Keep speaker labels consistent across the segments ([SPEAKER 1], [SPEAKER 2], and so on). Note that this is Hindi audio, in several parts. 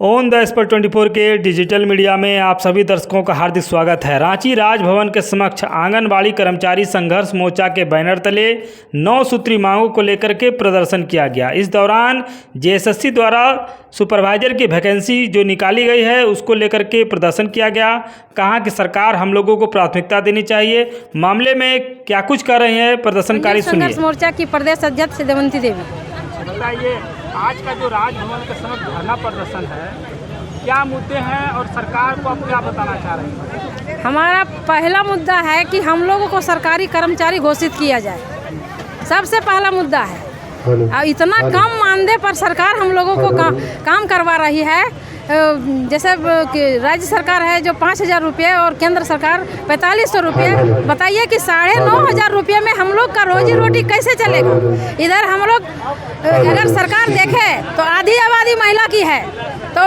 [SPEAKER 1] ऑन द स्पॉट 24 के डिजिटल मीडिया में आप सभी दर्शकों का हार्दिक स्वागत है। रांची राजभवन के समक्ष आंगनबाड़ी कर्मचारी संघर्ष मोर्चा के बैनर तले 9 सूत्री मांगों को लेकर के प्रदर्शन किया गया। इस दौरान जेएसएससी द्वारा सुपरवाइजर की वैकेंसी जो निकाली गई है उसको लेकर के प्रदर्शन किया गया। कहा कि सरकार हम लोगों को प्राथमिकता देनी चाहिए। मामले में क्या कुछ कर रहे हैं प्रदर्शनकारी, सुनिए।
[SPEAKER 2] संघर्ष मोर्चा की प्रदेश अध्यक्ष देवंती देवी।
[SPEAKER 1] बताइए, आज का जो राजभवन के समक्ष धरना प्रदर्शन है, क्या मुद्दे हैं और सरकार को आप क्या बताना चाह रहे हैं?
[SPEAKER 2] हमारा पहला मुद्दा है कि हम लोगों को सरकारी कर्मचारी घोषित किया जाए। सबसे पहला मुद्दा है। और इतना कम मानदेय पर सरकार हम लोगों को काम करवा रही है। जैसे राज्य सरकार है जो 5,000 रुपये और केंद्र सरकार 4,500 रुपये। बताइए कि 9,500 रुपये में हम लोग का रोजी रोटी कैसे चलेगा? इधर हम लोग अगर सरकार देखे तो आधी आबादी महिला की है, तो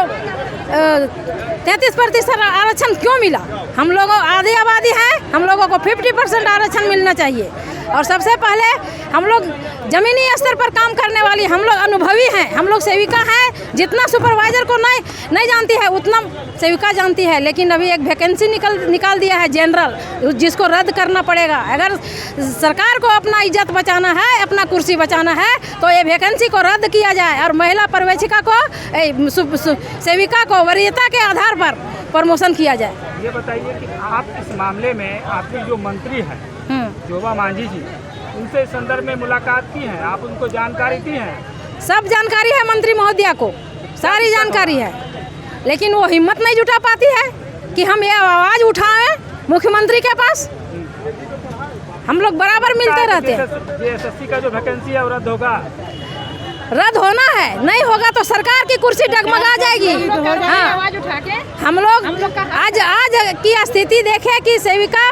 [SPEAKER 2] 33% आरक्षण क्यों मिला? हम लोगों आधी आबादी है, हम लोगों को 50% आरक्षण मिलना चाहिए। और सबसे पहले हम लोग ज़मीनी स्तर पर काम करने वाली, हम लोग अनुभवी हैं, हम लोग सेविका हैं। जितना सुपरवाइजर को नहीं जानती है उतना सेविका जानती है। लेकिन अभी एक वैकेंसी निकाल दिया है जनरल, जिसको रद्द करना पड़ेगा। अगर सरकार को अपना इज्जत बचाना है, अपना कुर्सी बचाना है, तो ये वैकेंसी को रद्द किया जाए और महिला पर्यवेक्षिका को, सेविका को वरीयता के आधार पर प्रमोशन किया जाए।
[SPEAKER 1] ये बताइए कि आप इस मामले में आपके जो मंत्री हैं जोबा मांझी जी, उनसे इस संदर्भ में मुलाकात की है? आप उनको जानकारी दी है?
[SPEAKER 2] सब जानकारी है मंत्री महोदया को, सारी जानकारी है, लेकिन वो हिम्मत नहीं जुटा पाती है कि हम ये आवाज़ उठाएं मुख्यमंत्री के पास। हम लोग बराबर मिलते रहते हैं।
[SPEAKER 1] जेएसएससी का जो वैकेंसी है वो रद्द होगा?
[SPEAKER 2] रद्द होना है, नहीं होगा तो सरकार की कुर्सी डगमगा जाएगी। हाँ, हम लोग आज की स्थिति देखें कि सेविका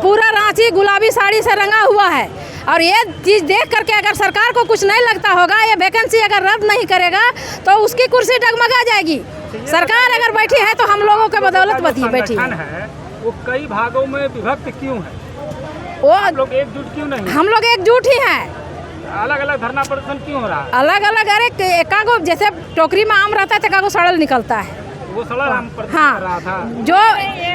[SPEAKER 2] पूरा रांची गुलाबी साड़ी से रंगा हुआ है। और ये चीज़ देख करके अगर सरकार को कुछ नहीं लगता होगा, ये वैकेंसी अगर रद्द नहीं करेगा तो उसकी कुर्सी डगमगा जाएगी। सरकार अगर बैठी है तो हम लोगों के बदौलत बैठी है।
[SPEAKER 1] वो कई भागों में विभक्त क्यों है?
[SPEAKER 2] वो
[SPEAKER 1] आप लोग एकजुट क्यों नहीं?
[SPEAKER 2] हम लोग एकजुट ही हैं।
[SPEAKER 1] अलग अलग धरना प्रदर्शन क्यों हो रहा है?
[SPEAKER 2] अलग अलग, अरे एकागो जैसे टोकरी में आम रहता है तो एकागो सड़ल निकलता है।
[SPEAKER 1] वो सड़ल आम प्रदर्शन कर रहा था।
[SPEAKER 2] जो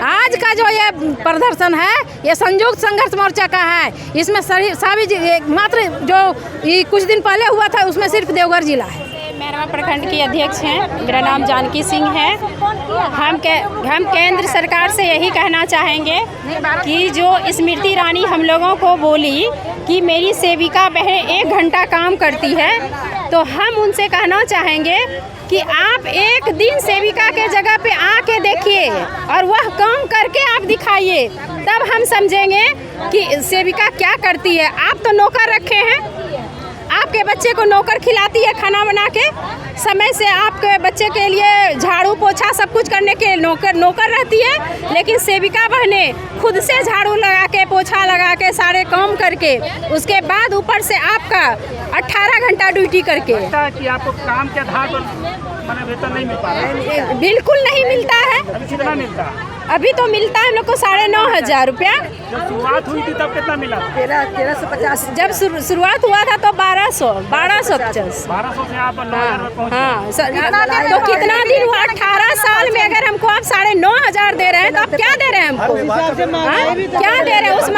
[SPEAKER 2] आज का जो ये प्रदर्शन है ये संयुक्त संघर्ष मोर्चा का है। इसमें सभी मात्र जो कुछ दिन पहले हुआ था उसमें सिर्फ देवघर जिला है।
[SPEAKER 3] मैरवा प्रखंड की अध्यक्ष हैं, मेरा नाम जानकी सिंह है। हम केंद्र सरकार से यही कहना चाहेंगे कि जो स्मृति ईरानी हम लोगों को बोली कि मेरी सेविका बहन 1 घंटा काम करती है, तो हम उनसे कहना चाहेंगे कि आप एक दिन सेविका के जगह पे आके देखिए और वह काम करके आप दिखाइए, तब हम समझेंगे कि सेविका क्या करती है। आप तो नौकर रखे हैं, आपके बच्चे को नौकर खिलाती है खाना बना के, समय से आपके बच्चे के लिए झाड़ू पोछा सब कुछ करने के नौकर रहती है। लेकिन सेविका बहनें खुद से झाड़ू लगा के, पोछा लगा के, सारे काम करके, उसके बाद ऊपर से आपका 18 घंटा ड्यूटी करके।
[SPEAKER 1] कि आपको काम के आधार पर वेतन नहीं मिल पा रहा है?
[SPEAKER 3] बिल्कुल नहीं मिलता है।
[SPEAKER 1] अभी कितना मिलता है?
[SPEAKER 3] अभी तो मिलता है हम लोग को 9,500 रुपया।
[SPEAKER 1] जब शुरुआत हुई थी तब कितना मिला?
[SPEAKER 2] 1350।
[SPEAKER 3] जब शुरुआत हुआ था तो 1250।
[SPEAKER 1] 1200 से आप 9,000 पहुँचे।
[SPEAKER 3] हाँ, तो कितना दिन हुआ? 18 साल में अगर हमको आप 9,500 दे रहे हैं तो आप क्या दे रहे हैं हमको? क्या दे रहे हैं? उस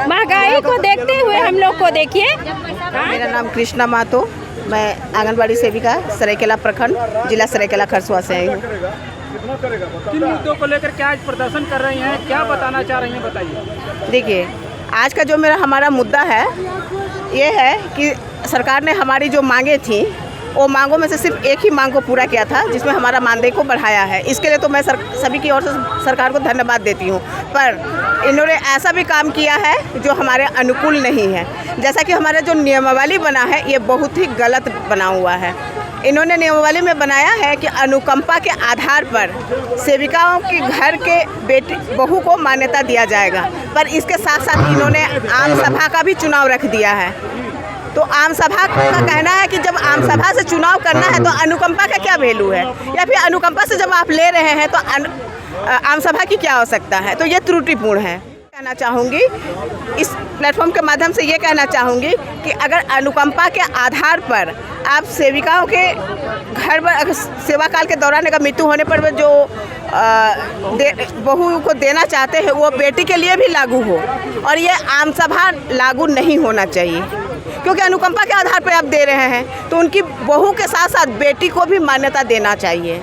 [SPEAKER 3] महंगाई को देखते हुए हम लोग को देखिए।
[SPEAKER 4] मेरा नाम कृष्णा मातो, मैं आंगनबाड़ी सेविका सरायकेला प्रखंड, जिला सरायकेला खरसुआ से आई हूँ।
[SPEAKER 1] किन मुद्दों को लेकर क्या आज प्रदर्शन कर रही हैं, क्या बताना चाह रही हैं, बताइए।
[SPEAKER 4] देखिए, आज का जो हमारा मुद्दा है ये है कि सरकार ने हमारी जो मांगे थी वो मांगों में से सिर्फ एक ही मांग को पूरा किया था, जिसमें हमारा मानदेय को बढ़ाया है। इसके लिए तो मैं सभी की ओर से सरकार को धन्यवाद देती हूँ। पर इन्होंने ऐसा भी काम किया है जो हमारे अनुकूल नहीं है। जैसा कि हमारा जो नियमावली बना है ये बहुत ही गलत बना हुआ है। इन्होंने नियमावली में बनाया है कि अनुकंपा के आधार पर सेविकाओं के घर के बहू को मान्यता दिया जाएगा, पर इसके साथ साथ इन्होंने आम सभा का भी चुनाव रख दिया है। तो आम सभा का कहना है कि जब आम सभा से चुनाव करना है तो अनुकंपा का क्या वैल्यू है, या फिर अनुकंपा से जब आप ले रहे हैं तो आम सभा की क्या आवश्यकता है? तो ये त्रुटिपूर्ण है। कहना चाहूँगी, इस प्लेटफॉर्म के माध्यम से ये कहना चाहूँगी कि अगर अनुकंपा के आधार पर आप सेविकाओं के घर में अगर सेवा काल के दौरान अगर मृत्यु होने पर जो बहू को देना चाहते हैं वो बेटी के लिए भी लागू हो, और ये आम सभा लागू नहीं होना चाहिए, क्योंकि अनुकंपा के आधार पर आप दे रहे हैं तो उनकी बहू के साथ साथ बेटी को भी मान्यता देना चाहिए।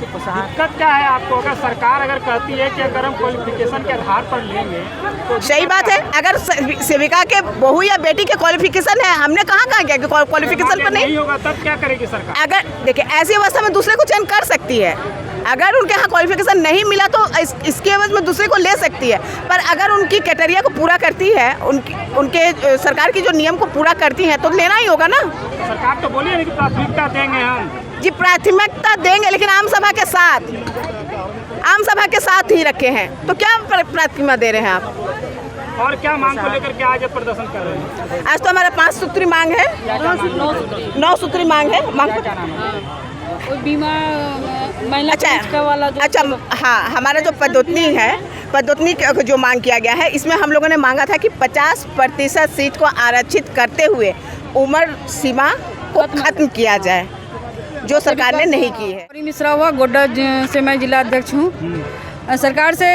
[SPEAKER 1] दिक्कत क्या है आपको, अगर सरकार अगर कहती है कि अगर हम क्वालिफिकेशन के आधार पर लेंगे तो
[SPEAKER 4] सही बात है, अगर सेविका के बहू या बेटी के क्वालिफिकेशन है, हमने कहाँ किया कि क्वालिफिकेशन पर नहीं
[SPEAKER 1] होगा तब क्या करेगी सरकार?
[SPEAKER 4] अगर देखिए ऐसी अवस्था में दूसरे को चयन कर सकती है, अगर उनके यहाँ क्वालिफिकेशन नहीं मिला तो इसके एवज में दूसरे को ले सकती है, पर अगर उनकी क्राइटेरिया को पूरा करती है, उनके सरकार की जो नियम को पूरा करती है तो लेना ही होगा ना।
[SPEAKER 1] सरकार तो बोली है कि प्राथमिकता देंगे हम।
[SPEAKER 4] जी प्राथमिकता देंगे, लेकिन आम सभा के साथ ही रखे हैं, तो क्या प्राथमिकता दे रहे हैं आप?
[SPEAKER 1] और क्या मांग को लेकर के आज प्रदर्शन कर रहे हैं?
[SPEAKER 4] आज तो हमारा 5 सूत्री मांग है, 9 सूत्री मांग है।
[SPEAKER 3] बीमा महिला का वाला जो
[SPEAKER 4] अच्छा हाँ, हमारा जो पदोन्नति जो मांग किया गया है, इसमें हम लोगों ने मांगा था कि 50% सीट को आरक्षित करते हुए उम्र सीमा को खत्म किया जाए, जो सरकार ने नहीं की है।
[SPEAKER 2] मिश्रा हुआ गोड्डा से मैं जिला अध्यक्ष हूँ। सरकार से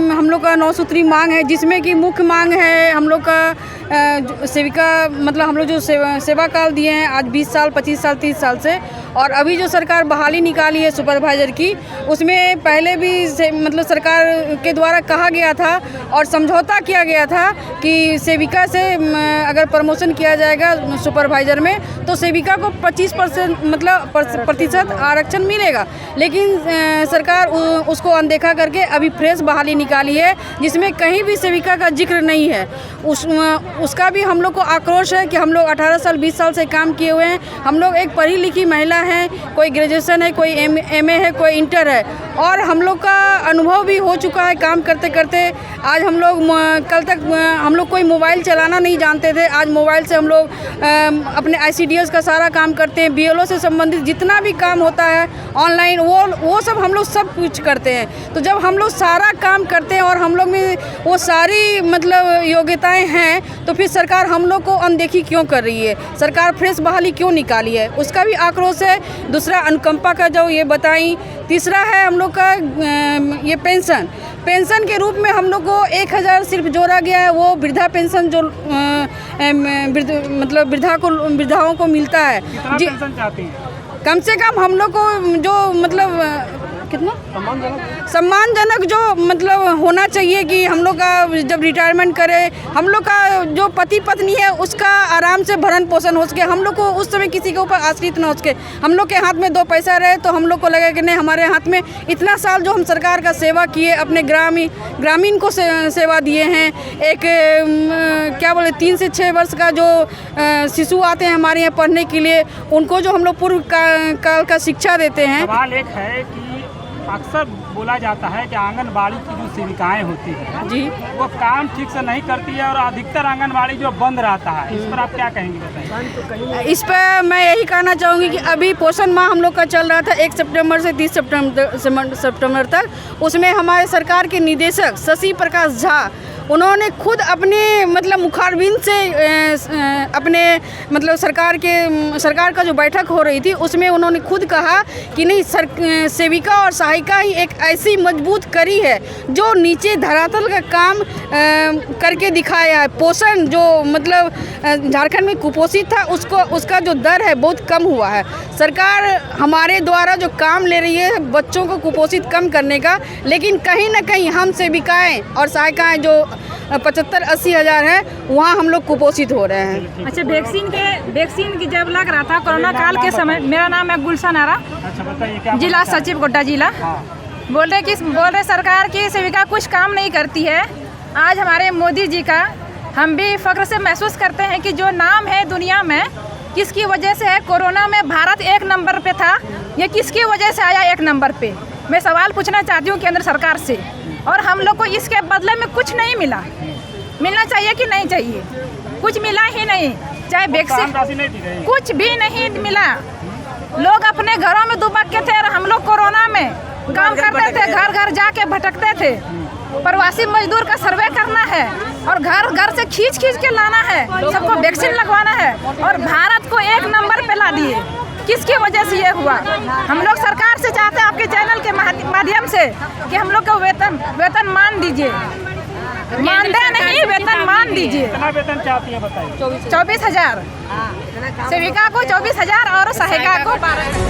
[SPEAKER 2] हम लोग का 9 सूत्री मांग है, जिसमें कि मुख्य मांग है हम लोग का सेविका, मतलब हम लोग जो सेवा काल दिए हैं आज 20 साल 25 साल 30 साल से, और अभी जो सरकार बहाली निकाली है सुपरवाइज़र की, उसमें पहले भी मतलब सरकार के द्वारा कहा गया था और समझौता किया गया था कि सेविका से अगर प्रमोशन किया जाएगा सुपरवाइज़र में तो सेविका को 25% मतलब प्रतिशत आरक्षण मिलेगा, लेकिन सरकार उसको अनदेखा करके अभी फ्रेश बहाली निकाली है, जिसमें कहीं भी सेविका का जिक्र नहीं है। उसका भी हम लोग को आक्रोश है कि हम लोग 18 साल 20 साल से काम किए हुए हैं, हम लोग एक पढ़ी लिखी महिला है, कोई ग्रेजुएशन है, कोई एमए है, कोई इंटर है, और हम लोग का अनुभव भी हो चुका है काम करते करते। आज हम लोग कल तक हम लोग कोई मोबाइल चलाना नहीं जानते थे, आज मोबाइल से हम लोग अपने ICDS का सारा काम करते हैं, BLO से संबंधित जितना भी काम होता है ऑनलाइन वो सब हम लोग सब कुछ करते हैं। तो जब हम लोग सारा काम करते हैं और हम लोग में वो सारी मतलब योग्यताएं हैं, तो फिर सरकार हम लोग को अनदेखी क्यों कर रही है? सरकार फ्रेश बहाली क्यों निकाली है? उसका भी आक्रोश है। दूसरा अनुकंपा का जो ये बताई। तीसरा है हम लोग का ये पेंशन के रूप में हम लोग को 1000 सिर्फ जोड़ा गया है, वो वृद्धा पेंशन जो मतलब वृद्धाओं को मिलता है।
[SPEAKER 1] जी पेंशन चाहती हैं?
[SPEAKER 2] कम से कम हम लोग को जो मतलब कितना सम्मानजनक जो मतलब होना चाहिए कि हम लोग का जब रिटायरमेंट करे, हम लोग का जो पति पत्नी है उसका आराम से भरण पोषण हो सके, हम लोग को उस समय किसी के ऊपर आश्रित ना हो सके, हम लोग के हाथ में 2 पैसा रहे तो हम लोग को लगे कि नहीं, हमारे हाथ में इतना साल जो हम सरकार का सेवा किए, अपने ग्रामीण को सेवा दिए हैं। एक क्या बोले 3 से 6 वर्ष का जो शिशु आते हैं हमारे यहाँ पढ़ने के लिए, उनको जो हम लोग पूर्व काल का शिक्षा देते हैं।
[SPEAKER 1] सवाल एक है कि अक्सर बोला जाता है कि आंगनबाड़ी की जो सेविकाएं होती हैं
[SPEAKER 2] जी,
[SPEAKER 1] वो काम ठीक से नहीं करती है और अधिकतर आंगनबाड़ी जो बंद रहता है, इस पर आप क्या कहेंगे बताइए?
[SPEAKER 2] इस पर मैं यही कहना चाहूँगी कि अभी पोषण माह हम लोग का चल रहा था 1 सितंबर से 30 सितंबर तक, उसमें हमारे सरकार के निदेशक शशि प्रकाश झा उन्होंने खुद अपने मतलब मुखारबिंद से अपने मतलब सरकार का जो बैठक हो रही थी उसमें उन्होंने खुद कहा कि नहीं, सेविका और सहायिका ही एक ऐसी मजबूत कड़ी है जो नीचे धरातल का काम करके दिखाया है। पोषण जो मतलब झारखंड में कुपोषित था उसका जो दर है बहुत कम हुआ है। सरकार हमारे द्वारा जो काम ले रही है बच्चों को कुपोषित कम करने का, लेकिन कहीं ना कहीं हम सेविकाएं और सहायिकाएं जो 75-80 हज़ार है वहाँ हम लोग कुपोषित हो रहे हैं।
[SPEAKER 5] अच्छा, वैक्सीन की जब लग रहा था कोरोना काल के समय, मेरा नाम है गुलशन आरा, जिला सचिव गोड्डा जिला। बोल रहे सरकार की सेविका कुछ काम नहीं करती है। आज हमारे मोदी जी का हम भी फख्र से महसूस करते हैं कि जो नाम है दुनिया में, किसकी वजह से है? कोरोना में भारत 1 नंबर पे था, ये किसकी वजह से आया 1 नंबर पे? मैं सवाल पूछना चाहती हूँ केंद्र सरकार से, और हम लोग को इसके बदले में कुछ नहीं मिला। मिलना चाहिए कि नहीं चाहिए? कुछ मिला ही नहीं, चाहे वैक्सीन कुछ भी नहीं मिला। लोग अपने घरों में दुबक के थे और हम लोग कोरोना में काम करते थे, घर घर जाके भटकते थे। प्रवासी मजदूर का सर्वे करना है और घर घर से खींच के लाना है, सबको वैक्सीन लगवाना है, और भारत को 1 नंबर पे ला दिए। किसकी वजह से ये हुआ। हम लोग सरकार से चाहते हैं आपके चैनल के माध्यम से कि हम लोग को वेतन मान दीजिए, मानदेय नहीं वेतन मान दीजिए।
[SPEAKER 1] कितना वेतन चाहती है बताइए?
[SPEAKER 5] 24,000 सेविका को 24,000 और सहायिका को 12,000।